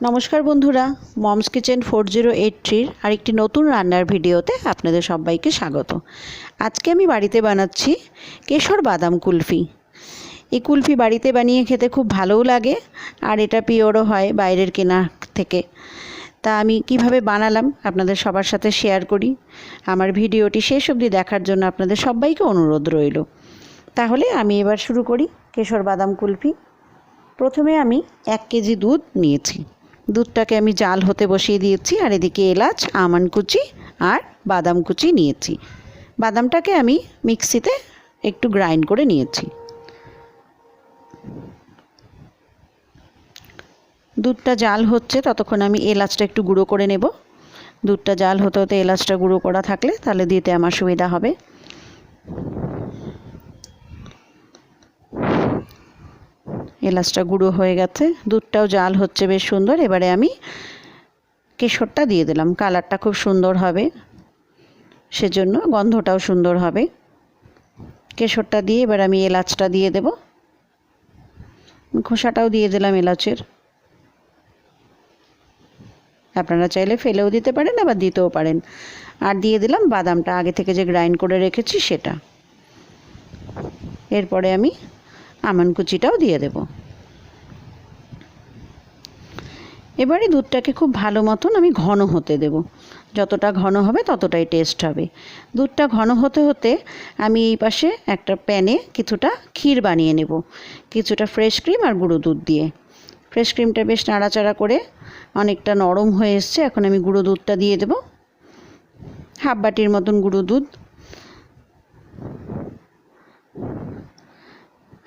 নমস্কার বন্ধুরা, moms kitchen 4083 আরেকটি নতুন রান্নার ভিডিওতে আপনাদের সবাইকে স্বাগত। আজকে আমি বাড়িতে বানাচ্ছি কেশর বাদাম কুলফি। এই কুলফি বাড়িতে বানিয়ে খেতে খুব ভালোও লাগে, আর এটা পিওরও হয় বাইরের কেনা থেকে। তা আমি কিভাবে বানালাম আপনাদের সবার সাথে শেয়ার করি। আমার ভিডিওটি শেষ অবধি দেখার জন্য আপনাদের সবাইকে অনুরোধ রইল। তাহলে আমি এবার শুরু করি কেশর বাদাম কুলফি। প্রথমে আমি 1 কেজি দুধ নিয়েছি। দুধটাকে আমি জাল হতে বসিয়ে দিয়েছি, আর এদিকে এলাচ, আমন্ড কুচি আর বাদাম কুচি নিয়েছি। বাদামটাকে আমি মিক্সিতে একটু গ্রাইন্ড করে নিয়েছি। দুধটা জাল হচ্ছে ততক্ষণ আমি এলাচটা একটু গুঁড়ো করে নেব। দুধটা জাল হতে হতে এলাচটা গুঁড়ো করা থাকলে তাহলে দিতে আমার সুবিধা হবে। এলাচটা গুঁড়ো হয়ে গেছে, দুধটাও জাল হচ্ছে বেশ সুন্দর। এবারে আমি কেশরটা দিয়ে দিলাম, কালারটা খুব সুন্দর হবে, সেজন্য গন্ধটাও সুন্দর হবে। কেশরটা দিয়ে এবার আমি এলাচটা দিয়ে দেব, খোসাটাও দিয়ে দিলাম এলাচের। আপনারা চাইলে ফেলেও দিতে পারেন, আবার দিতেও পারেন। আর দিয়ে দিলাম বাদামটা আগে থেকে যে গ্রাইন্ড করে রেখেছি সেটা। এরপরে আমি আমন্ড কুচিটাও দিয়ে দেব। এবারে দুধটাকে খুব ভালো মতন আমি ঘন হতে দেব। যতটা ঘন হবে ততটাই টেস্ট হবে। দুধটা ঘন হতে হতে আমি এই পাশে একটা প্যানে কিছুটা ক্ষীর বানিয়ে নেব, কিছুটা ফ্রেশ ক্রিম আর গুঁড়ো দুধ দিয়ে। ফ্রেশ ক্রিমটা বেশ নাড়াচাড়া করে অনেকটা নরম হয়ে এসছে। এখন আমি গুঁড়ো দুধটা দিয়ে দেব, হাফ বাটির মতন গুঁড়ো দুধ।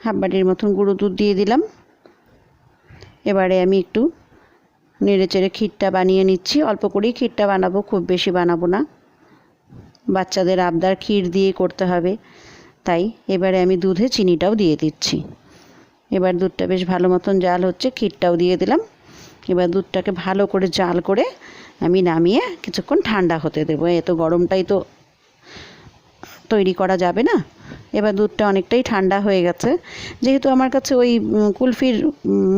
হাফ বাটির মতন গুঁড়ো দুধ দিয়ে দিলাম। এবারে আমি একটু নেড়ে চেড়ে ক্ষীরটা বানিয়ে নিচ্ছি। অল্প করেই ক্ষীরটা বানাবো, খুব বেশি বানাবো না। বাচ্চাদের আবদার ক্ষীর দিয়ে করতে হবে, তাই এবারে আমি দুধে চিনিটাও দিয়ে দিচ্ছি। এবার দুধটা বেশ ভালো মতন জাল হচ্ছে, ক্ষীরটাও দিয়ে দিলাম। এবার দুধটাকে ভালো করে জাল করে আমি নামিয়ে কিছুক্ষণ ঠান্ডা হতে দেবো। এত গরমটাই তো তৈরি করা যাবে না। এবার দুধটা অনেকটাই ঠান্ডা হয়ে গেছে। যেহেতু আমার কাছে ওই কুলফির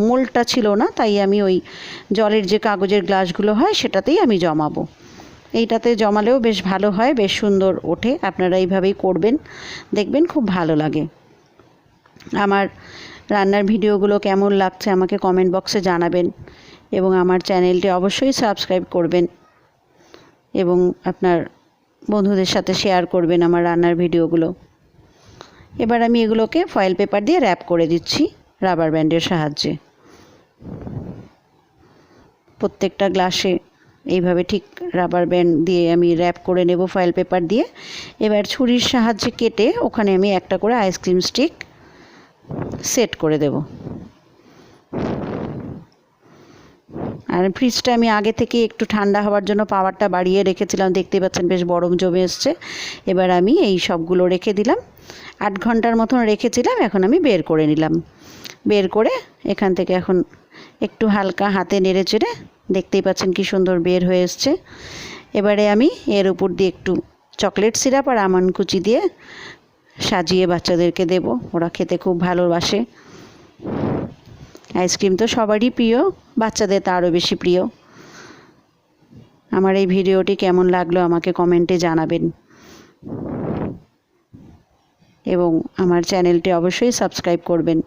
মোল্ডটা ছিল না, তাই আমি ওই জলের যে কাগজের গ্লাসগুলো হয় সেটাতেই আমি জমাবো। এইটাতে জমালেও বেশ ভালো হয়, বেশ সুন্দর ওঠে। আপনারা এইভাবেই করবেন, দেখবেন খুব ভালো লাগে। আমার রান্নার ভিডিওগুলো কেমন লাগছে আমাকে কমেন্ট বক্সে জানাবেন, এবং আমার চ্যানেলটি অবশ্যই সাবস্ক্রাইব করবেন, এবং আপনার বন্ধুদের সাথে শেয়ার করবেন আমার রান্নার ভিডিওগুলো। এবার আমি এগুলোকে ফয়েল পেপার দিয়ে র্যাপ করে দিচ্ছি রাবার ব্যান্ডের সাহায্যে। প্রত্যেকটা গ্লাসে এইভাবে ঠিক রাবার ব্যান্ড দিয়ে আমি র্যাপ করে নেব ফয়েল পেপার দিয়ে। এবার ছুরির সাহায্যে কেটে ওখানে আমি একটা করে আইসক্রিম স্টিক সেট করে দেব। আর ফ্রিজটা আমি আগে থেকে একটু ঠান্ডা হওয়ার জন্য পাওয়ারটা বাড়িয়ে রেখেছিলাম, দেখতে পাচ্ছেন বেশ বরফ জমে এসছে। এবার আমি এই সবগুলো রেখে দিলাম। 8 ঘন্টার মতন রেখেছিলাম, এখন আমি বের করে নিলাম। বের করে এখান থেকে এখন একটু হালকা হাতে নেড়ে চেড়ে, দেখতেই পাচ্ছেন কি সুন্দর বের হয়ে এসছে। এবারে আমি এর উপর দিয়ে একটু চকলেট সিরাপ আর আমন্ড কুচি দিয়ে সাজিয়ে বাচ্চাদেরকে দেব, ওরা খেতে খুব ভালোবাসে। আইসক্রিম তো সবারই প্রিয়, বাচ্চাদের তো আরও বেশি প্রিয়। আমার এই ভিডিওটি কেমন লাগলো আমাকে কমেন্টে জানাবেন, এবং আমার চ্যানেলটি অবশ্যই সাবস্ক্রাইব করবেন।